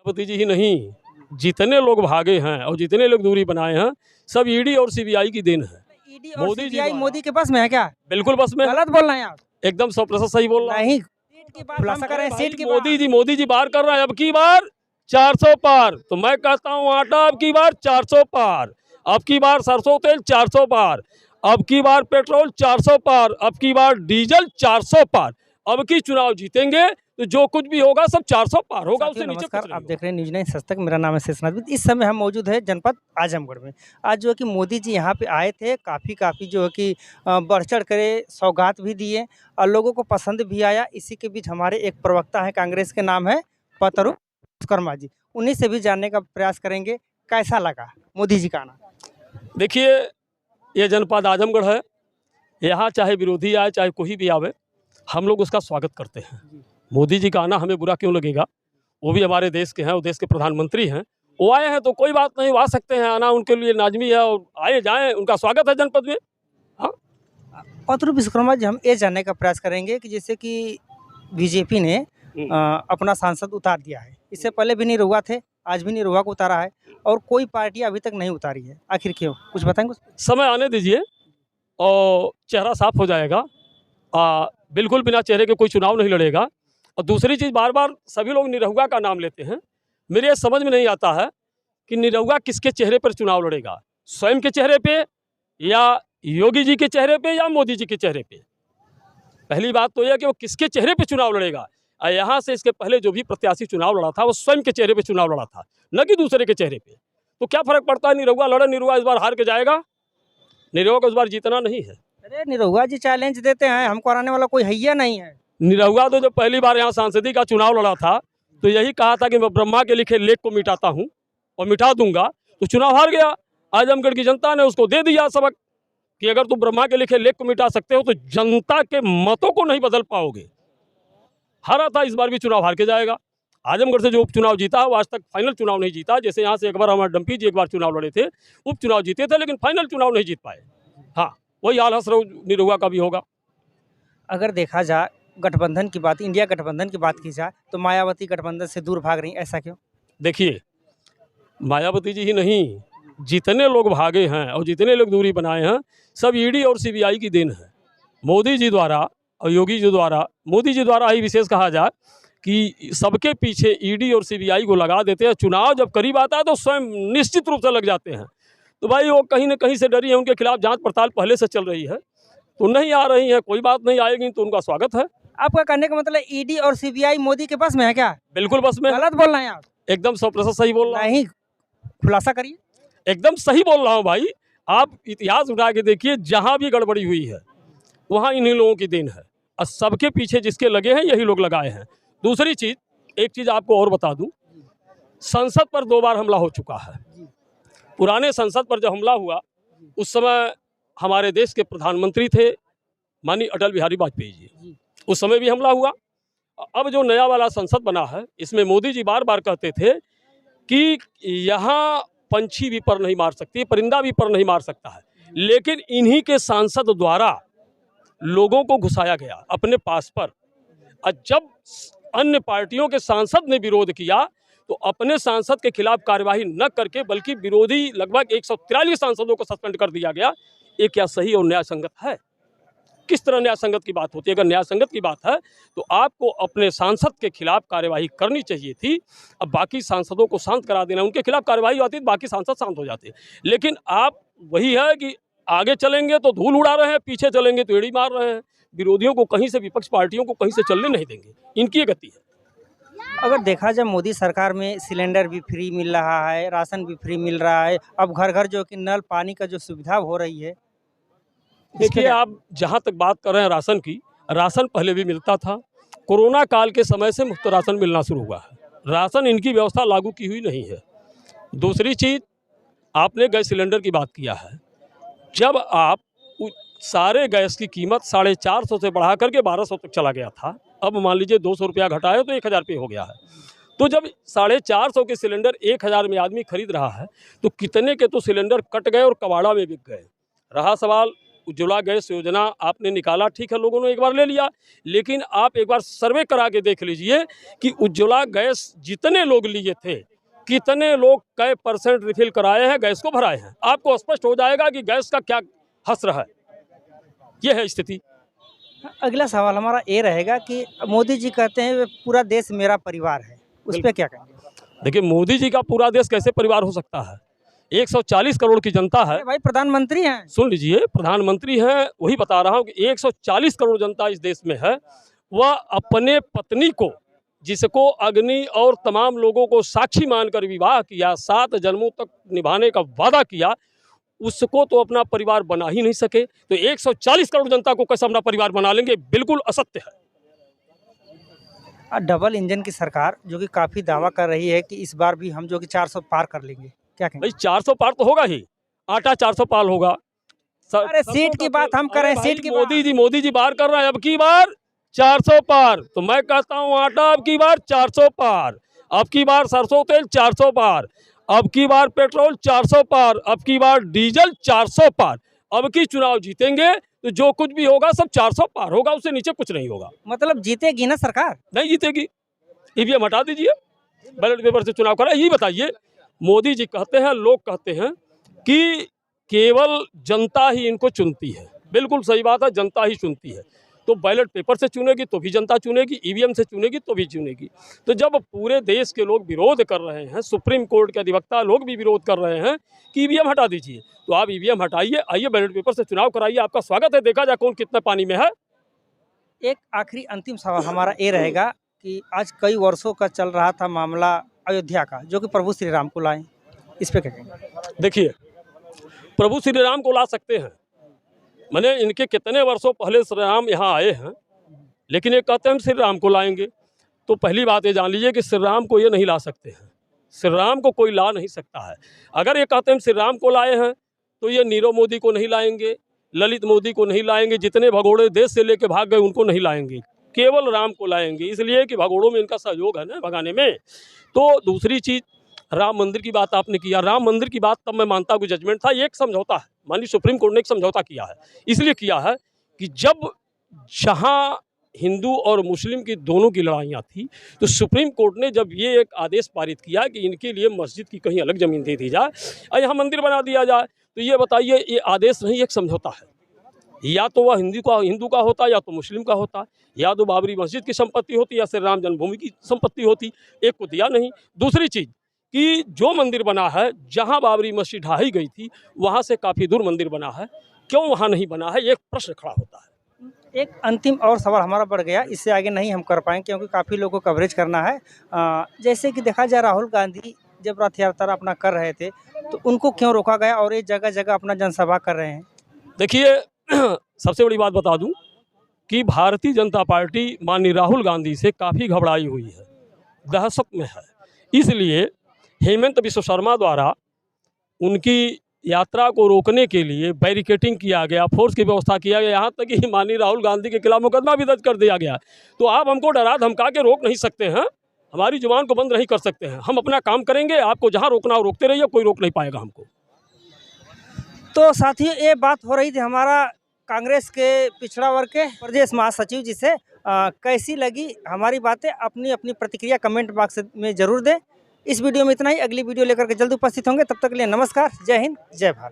मायावती जी ही नहीं, जितने लोग भागे हैं और जितने लोग दूरी बनाए हैं, सब ईडी और सीबीआई की देन है। ईडी और मोदी जी सीबीआई द्वारा। मोदी के पास में है क्या? बिल्कुल बस में। गलत बोल रहे हैं आप। एकदम 100% सही बोल रहा हूँ। नहीं, सीट की बात खुलासा कर रहे हैं, सीट की मोदी जी बार कर रहे हैं, अब की बार 400 पार। तो मैं कहता हूँ आटा अब की बार 400 पार, अब की बार सरसों तेल 400 पार, अब की बार पेट्रोल 400 पार, अब की बार डीजल 400 पार। अब की चुनाव जीतेंगे तो जो कुछ भी होगा सब 400 पार होगा, उससे नीचे नमस्कार, कुछ नहीं आप होगा। देख रहे हैं न्यूज 9 सच तक। मेरा नाम है शेषनाथ विद। इस समय हम मौजूद है जनपद आजमगढ़ में। आज जो है कि मोदी जी यहाँ पे आए थे, काफ़ी जो है कि बढ़ चढ़ करे सौगात भी दिए और लोगों को पसंद भी आया। इसी के बीच हमारे एक प्रवक्ता है, कांग्रेस के नाम है पतरू विश्वकर्मा जी, उन्हीं से भी जानने का प्रयास करेंगे कैसा लगा मोदी जी का आना। देखिए, ये जनपद आजमगढ़ है, यहाँ चाहे विरोधी आए चाहे कोई भी आवे, हम लोग उसका स्वागत करते हैं। मोदी जी का आना हमें बुरा क्यों लगेगा? वो भी हमारे देश के हैं, वो देश के प्रधानमंत्री हैं, वो आए हैं तो कोई बात नहीं, वो आ सकते हैं, आना उनके लिए लाजमी है और आए जाएं, उनका स्वागत है जनपद में। हाँ, पतरू विश्वकर्मा जी, हम ये जानने का प्रयास करेंगे कि जैसे कि बीजेपी ने अपना सांसद उतार दिया है, इससे पहले भी निरहुआ थे, आज भी निरहुआ को उतारा है और कोई पार्टी अभी तक नहीं उतारी है, आखिर क्यों? कुछ बताएंगे? समय आने दीजिए और चेहरा साफ हो जाएगा। बिल्कुल बिना चेहरे के कोई चुनाव नहीं लड़ेगा। और दूसरी चीज़, बार बार सभी लोग निरहुआ का नाम लेते हैं, मेरे ये समझ में नहीं आता है कि निरहुआ किसके चेहरे पर चुनाव लड़ेगा, स्वयं के चेहरे पे या योगी जी के चेहरे पे या मोदी जी के चेहरे पे? पहली बात तो यह कि वो किसके चेहरे पे चुनाव लड़ेगा। और यहाँ से इसके पहले जो भी प्रत्याशी चुनाव लड़ा था वो स्वयं के चेहरे पे चुनाव लड़ा था, न कि दूसरे के चेहरे पे। तो क्या फर्क पड़ता है? निरहुआ लड़े, निरहुआ इस बार हार के जाएगा, निरहुआ को इस बार जीतना नहीं है। अरे निरहुआ जी चैलेंज देते हैं, हमको हराने वाला कोई हैया नहीं है। निरहुआ तो जब पहली बार यहाँ सांसदी का चुनाव लड़ा था तो यही कहा था कि मैं ब्रह्मा के लिखे लेख को मिटाता हूँ और मिटा दूंगा, तो चुनाव हार गया। आजमगढ़ की जनता ने उसको दे दिया सबक कि अगर तुम ब्रह्मा के लिखे लेख को मिटा सकते हो तो जनता के मतों को नहीं बदल पाओगे। हारा था, इस बार भी चुनाव हार के जाएगा। आजमगढ़ से जो उपचुनाव जीता वो आज तक फाइनल चुनाव नहीं जीता। जैसे यहाँ से एक बार हमारे डम्पी जी एक बार चुनाव लड़े थे, उपचुनाव जीते थे, लेकिन फाइनल चुनाव नहीं जीत पाए। हाँ, वही हाल हसरऊ निरहुआ का भी होगा। अगर देखा जाए गठबंधन की बात, इंडिया गठबंधन की बात की जाए तो मायावती गठबंधन से दूर भाग रही, ऐसा क्यों? देखिए, मायावती जी ही नहीं, जितने लोग भागे हैं और जितने लोग दूरी बनाए हैं, सब ईडी और सीबीआई की देन है। मोदी जी द्वारा और योगी जी द्वारा, मोदी जी द्वारा ही विशेष कहा जाए कि सबके पीछे ईडी और सीबीआई को लगा देते हैं। चुनाव जब करीब आता है तो स्वयं निश्चित रूप से लग जाते हैं। तो भाई वो कहीं ना कहीं से डरी है, उनके खिलाफ जांच पड़ताल पहले से चल रही है, तो नहीं आ रही है, कोई बात नहीं, आएगी तो उनका स्वागत है। आपका कहने का मतलब ईडी और सीबीआई मोदी के पास में है क्या? बिल्कुल बस में। गलत बोल रहे हैं आप। एकदम 100% सही बोल रहा हूँ। नहीं, खुलासा करिए। एकदम सही बोल रहा हूँ भाई। आप इतिहास उठा के देखिए, जहाँ भी गड़बड़ी हुई है वहाँ इन्हीं लोगों की देन है और सबके पीछे जिसके लगे हैं यही लोग लगाए हैं। दूसरी चीज़, एक चीज़ आपको और बता दूं, संसद पर 2 बार हमला हो चुका है। पुराने संसद पर जब हमला हुआ उस समय हमारे देश के प्रधानमंत्री थे माननीय अटल बिहारी वाजपेयी जी, उस समय भी हमला हुआ। अब जो नया वाला संसद बना है इसमें मोदी जी बार बार कहते थे कि यहाँ पंछी भी पर नहीं मार सकती, परिंदा भी पर नहीं मार सकता है, लेकिन इन्हीं के सांसद द्वारा लोगों को घुसाया गया अपने पास पर। और जब अन्य पार्टियों के सांसद ने विरोध किया तो अपने सांसद के खिलाफ कार्यवाही न करके बल्कि विरोधी लगभग 143 सांसदों को सस्पेंड कर दिया गया। ये क्या सही और न्याय संगत है? किस तरह न्याय संगत की बात होती है? अगर न्याय संगत की बात है तो आपको अपने सांसद के खिलाफ कार्यवाही करनी चाहिए थी। अब बाकी सांसदों को शांत करा देना, उनके खिलाफ कार्यवाही होती तो बाकी सांसद शांत हो जाते, लेकिन आप वही है कि आगे चलेंगे तो धूल उड़ा रहे हैं, पीछे चलेंगे तो एड़ी मार रहे हैं। विरोधियों को कहीं से, विपक्ष पार्टियों को कहीं से चलने नहीं देंगे, इनकी ये गति है। अगर देखा जाए मोदी सरकार में सिलेंडर भी फ्री मिल रहा है, राशन भी फ्री मिल रहा है, अब घर घर जो कि नल पानी का जो सुविधा हो रही है। देखिए, आप जहाँ तक बात कर रहे हैं राशन की, राशन पहले भी मिलता था। कोरोना काल के समय से मुफ्त राशन मिलना शुरू हुआ है। राशन इनकी व्यवस्था लागू की हुई नहीं है। दूसरी चीज़, आपने गैस सिलेंडर की बात किया है। जब आप सारे गैस की कीमत 450 से बढ़ा करके 1200 तक चला गया था, अब मान लीजिए 200 रुपया घटाए तो 1000 रुपये हो गया है। तो जब 450 के सिलेंडर 1000 में आदमी खरीद रहा है तो कितने के तो सिलेंडर कट गए और कबाड़ा में बिक गए। रहा सवाल उज्ज्वला गैस योजना आपने निकाला, ठीक है, लोगों ने एक बार ले लिया, लेकिन आप एक बार सर्वे करा के देख लीजिए कि उज्ज्वला गैस जितने लोग लिए थे, कितने लोग कै % रिफिल कराए हैं, गैस को भराए हैं। आपको स्पष्ट हो जाएगा कि गैस का क्या हस्र है। ये है स्थिति। अगला सवाल हमारा ये रहेगा कि मोदी जी कहते हैं पूरा देश मेरा परिवार है, उस पर क्या कहेंगे? देखिए, मोदी जी का पूरा देश कैसे परिवार हो सकता है? 140 करोड़ की जनता है। अरे भाई प्रधानमंत्री हैं। सुन लीजिए, प्रधानमंत्री हैं, वही बता रहा हूँ कि 140 करोड़ जनता इस देश में है। वह अपने पत्नी को, जिसको अग्नि और तमाम लोगों को साक्षी मानकर विवाह किया, 7 जन्मों तक निभाने का वादा किया, उसको तो अपना परिवार बना ही नहीं सके, तो 140 करोड़ जनता को कैसे अपना परिवार बना लेंगे? बिल्कुल असत्य है। डबल इंजन की सरकार जो कि काफ़ी दावा कर रही है कि इस बार भी हम जो कि 400 पार कर लेंगे, क्या कहेंगे? भाई 400 पार तो होगा ही, आटा 400 पार होगा। अरे सीट की बात हम कर रहे हैं, सीट की मोदी जी बार कर रहे हैं, अब की बार 400 पार। तो मैं कहता हूँ आटा अब की बार 400 पार, अब की बार सरसों तेल 400 पार, अब की बार पेट्रोल 400 पार, अब की बार डीजल 400 पार। अब की चुनाव जीतेंगे तो जो कुछ भी होगा सब 400 पार होगा, उससे नीचे कुछ नहीं होगा। मतलब जीतेगी ना सरकार? नहीं जीतेगी, ईवीएम हटा दीजिए, बैलेट पेपर से चुनाव करा। यही बताइए, मोदी जी कहते हैं, लोग कहते हैं कि केवल जनता ही इनको चुनती है। बिल्कुल सही बात है, जनता ही चुनती है। तो बैलेट पेपर से चुनेगी तो भी जनता चुनेगी, ईवीएम से चुनेगी तो भी चुनेगी। तो जब पूरे देश के लोग विरोध कर रहे हैं, सुप्रीम कोर्ट के अधिवक्ता लोग भी विरोध कर रहे हैं कि ईवीएम हटा दीजिए, तो आप ईवीएम हटाइए, आइए बैलेट पेपर से चुनाव कराइए, आपका स्वागत है, देखा जाए कौन कितने पानी में है। एक आखिरी अंतिम सवाल हमारा ये रहेगा कि आज कई वर्षों का चल रहा था मामला अयोध्या का, जो कि प्रभु श्री राम को लाए, इस पे क्या कहेंगे? देखिए, प्रभु श्री राम को ला सकते हैं, मैंने इनके कितने वर्षों पहले श्री राम यहाँ आए हैं, लेकिन ये कहते हैं हम श्री राम को लाएंगे। तो पहली बात ये जान लीजिए कि श्री राम को ये नहीं ला सकते हैं, श्री राम को कोई ला नहीं सकता है। अगर ये कहते हैं हम श्री राम को लाए हैं, तो ये नीरव मोदी को नहीं लाएंगे, ललित मोदी को नहीं लाएंगे, जितने भगोड़े देश से लेके भाग गए उनको नहीं लाएंगे, केवल राम को लाएंगे, इसलिए कि भगोड़ों में इनका सहयोग है ना भगाने में। तो दूसरी चीज़, राम मंदिर की बात आपने किया, राम मंदिर की बात तब मैं मानता हूँ जजमेंट था, ये एक समझौता है, माननीय सुप्रीम कोर्ट ने एक समझौता किया है। इसलिए किया है कि जब जहाँ हिंदू और मुस्लिम की दोनों की लड़ाइयाँ थी, तो सुप्रीम कोर्ट ने जब ये एक आदेश पारित किया कि इनके लिए मस्जिद की कहीं अलग ज़मीन दे दी जाए और यहाँ मंदिर बना दिया जाए, तो ये बताइए, ये आदेश नहीं, एक समझौता है। या तो वह हिंदू का होता, या तो मुस्लिम का होता, या तो बाबरी मस्जिद की संपत्ति होती, या श्री राम जन्मभूमि की संपत्ति होती, एक को दिया नहीं। दूसरी चीज़ कि जो मंदिर बना है, जहाँ बाबरी मस्जिद ढाई गई थी, वहाँ से काफ़ी दूर मंदिर बना है, क्यों वहाँ नहीं बना है, एक प्रश्न खड़ा होता है। एक अंतिम और सवाल हमारा बढ़ गया, इससे आगे नहीं हम कर पाएंगे क्योंकि काफ़ी लोगों को कवरेज करना है। जैसे कि देखा जाए, राहुल गांधी जब रथ यात्रा अपना कर रहे थे, तो उनको क्यों रोका गया और ये जगह जगह अपना जनसभा कर रहे हैं? देखिए, सबसे बड़ी बात बता दूं कि भारतीय जनता पार्टी माननीय राहुल गांधी से काफ़ी घबराई हुई है, दहशत में है। इसलिए हेमंत बिश्व शर्मा द्वारा उनकी यात्रा को रोकने के लिए बैरिकेटिंग किया गया, फोर्स की व्यवस्था किया गया, यहाँ तक कि माननीय राहुल गांधी के खिलाफ मुकदमा भी दर्ज कर दिया गया। तो आप हमको डरा धमका के रोक नहीं सकते हैं, हमारी जुबान को बंद नहीं कर सकते हैं। हम अपना काम करेंगे, आपको जहाँ रोकना हो रोकते रहिए, कोई रोक नहीं पाएगा हमको। तो साथियों, ये बात हो रही थी हमारा कांग्रेस के पिछड़ा वर्ग के प्रदेश महासचिव जी से। कैसी लगी हमारी बातें, अपनी अपनी प्रतिक्रिया कमेंट बॉक्स में ज़रूर दें। इस वीडियो में इतना ही, अगली वीडियो लेकर के जल्द उपस्थित होंगे, तब तक के लिए नमस्कार, जय हिंद, जय भारत।